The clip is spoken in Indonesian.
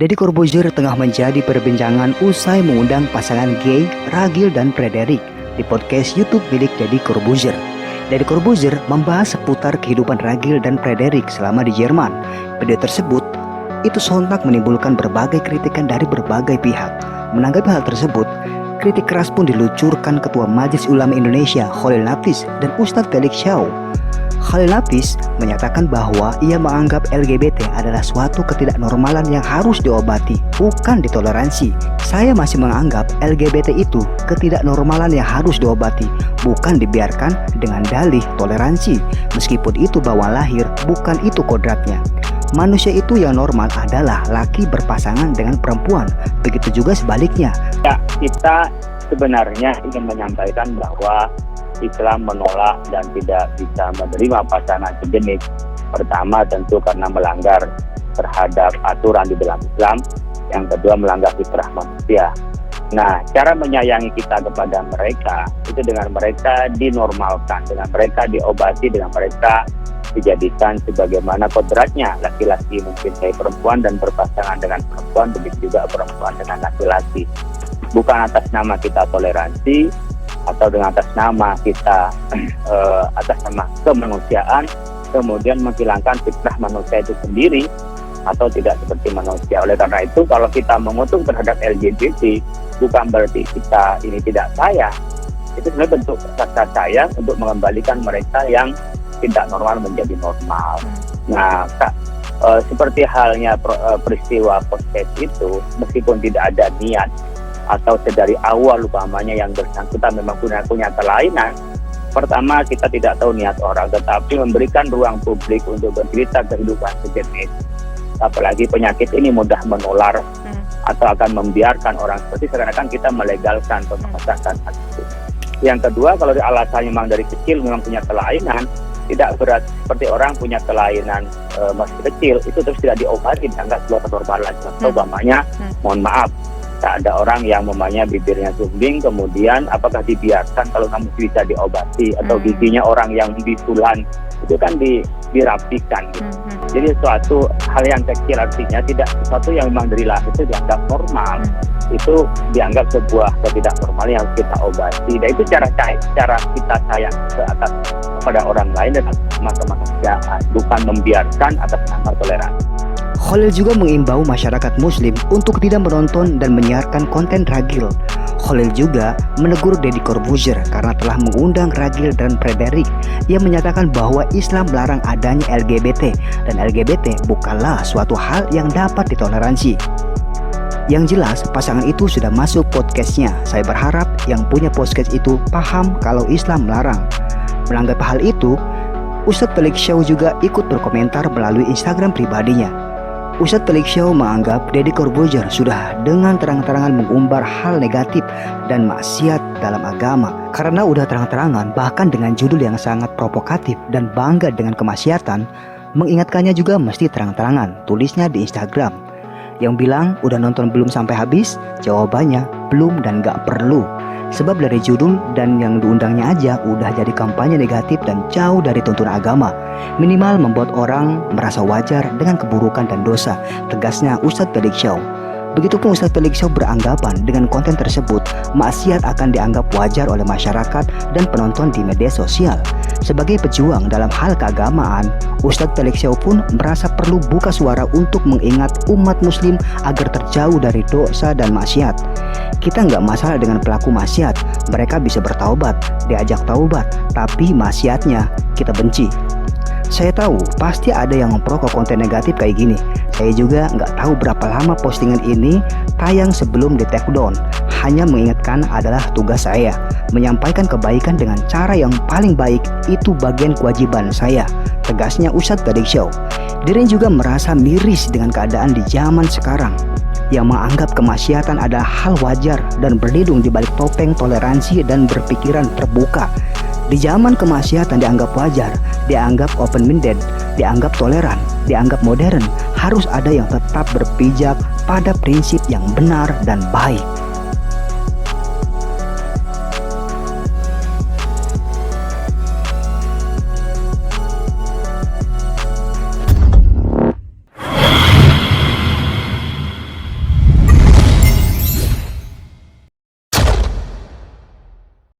Deddy Corbuzier tengah menjadi perbincangan usai mengundang pasangan gay Ragil dan Frederick di podcast YouTube milik Deddy Corbuzier. Deddy Corbuzier membahas seputar kehidupan Ragil dan Frederick selama di Jerman. Video tersebut itu sontak menimbulkan berbagai kritikan dari berbagai pihak. Menanggapi hal tersebut, kritik keras pun diluncurkan Ketua Majelis Ulama Indonesia Khalil Nafis dan Ustadz Felix Shaw. Khalil Nafis menyatakan bahwa ia menganggap LGBT adalah suatu ketidaknormalan yang harus diobati, bukan ditoleransi. Saya masih menganggap LGBT itu ketidaknormalan yang harus diobati, bukan dibiarkan dengan dalih toleransi. Meskipun itu bawaan lahir, bukan itu kodratnya. Manusia itu yang normal adalah laki berpasangan dengan perempuan, begitu juga sebaliknya. Ya, kita sebenarnya ingin menyampaikan bahwa Islam menolak dan tidak bisa menerima pasangan sejenis. Pertama tentu karena melanggar terhadap aturan di dalam Islam. Yang kedua melanggar fitrah manusia. Nah, cara menyayangi kita kepada mereka itu dengan mereka dinormalkan, dengan mereka diobati, dengan mereka dijadikan sebagaimana kodratnya. Laki-laki mencintai perempuan dan berpasangan dengan perempuan, begitu juga perempuan dengan laki-laki. Bukan atas nama kita toleransi atau dengan atas nama kita atas nama kemanusiaan kemudian menghilangkan fitrah manusia itu sendiri atau tidak seperti manusia. Oleh karena itu kalau kita mengutuk terhadap LGBT bukan berarti kita ini tidak sayang. Itu sebenarnya bentuk rasa sayang untuk mengembalikan mereka yang tidak normal menjadi normal. Nah, seperti halnya peristiwa podcast itu, meskipun tidak ada niat atau sedari awal umpamanya yang bersangkutan memang punya kelainan. Pertama, kita tidak tahu niat orang, tetapi memberikan ruang publik untuk bercerita kehidupan sejenis, apalagi penyakit ini mudah menular atau akan membiarkan orang seperti seakan-akan kita melegalkan pembahasan hal itu. Yang kedua, kalau alasannya memang dari kecil memang punya kelainan, tidak berat seperti orang punya kelainan masih kecil, itu terus tidak diobati, dianggap sebuah kenormalan. Contoh umpamanya, mohon maaf, ada orang yang memangnya bibirnya sumbing, kemudian apakah dibiarkan kalau kamu bisa diobati, atau giginya orang yang bisulan itu kan dirapikan gitu. Jadi suatu hal yang kecil artinya tidak sesuatu yang memang dari lahir itu dianggap normal, itu dianggap sebuah ketidaknormal yang harus kita obati. Dan itu cara kita sayang kepada orang lain dan atas nama kemanusiaan, bukan membiarkan atas nama toleransi. Khalil juga mengimbau masyarakat muslim untuk tidak menonton dan menyiarkan konten Ragil. Khalil juga menegur Deddy Corbuzier karena telah mengundang Ragil dan Frederick. Ia menyatakan bahwa Islam melarang adanya LGBT dan LGBT bukanlah suatu hal yang dapat ditoleransi. Yang jelas pasangan itu sudah masuk podcastnya. Saya berharap yang punya podcast itu paham kalau Islam melarang. Menanggapi hal itu, Ustadz Felix Shaw juga ikut berkomentar melalui Instagram pribadinya. Ustadz Felix Shaw menganggap Deddy Corbuzier sudah dengan terang-terangan mengumbar hal negatif dan maksiat dalam agama. Karena udah terang-terangan, bahkan dengan judul yang sangat provokatif dan bangga dengan kemaksiatan, mengingatkannya juga mesti terang-terangan, tulisnya di Instagram. Yang bilang udah nonton belum sampai habis? Jawabannya belum dan gak perlu. Sebab dari judul dan yang diundangnya aja udah jadi kampanye negatif dan jauh dari tuntunan agama. Minimal membuat orang merasa wajar dengan keburukan dan dosa, tegasnya Ustadz Felix Shaw. Begitupun Ustadz Felix Shaw beranggapan dengan konten tersebut, maksiat akan dianggap wajar oleh masyarakat dan penonton di media sosial. Sebagai pejuang dalam hal keagamaan, Ustadz Felix Shaw pun merasa perlu buka suara untuk mengingat umat muslim agar terjauh dari dosa dan maksiat. Kita nggak masalah dengan pelaku maksiat, mereka bisa bertaubat, diajak taubat, tapi maksiatnya kita benci. Saya tahu pasti ada yang memproko konten negatif kayak gini. Saya juga nggak tahu berapa lama postingan ini tayang sebelum di take down. Hanya mengingatkan adalah tugas saya. Menyampaikan kebaikan dengan cara yang paling baik itu bagian kewajiban saya, tegasnya Ustadz Felix Shaw. Dirinya juga merasa miris dengan keadaan di zaman sekarang yang menganggap kemaksiatan adalah hal wajar dan berlindung di balik topeng toleransi dan berpikiran terbuka. Di zaman kemaksiatan dianggap wajar, dianggap open-minded, dianggap toleran, dianggap modern, harus ada yang tetap berpijak pada prinsip yang benar dan baik.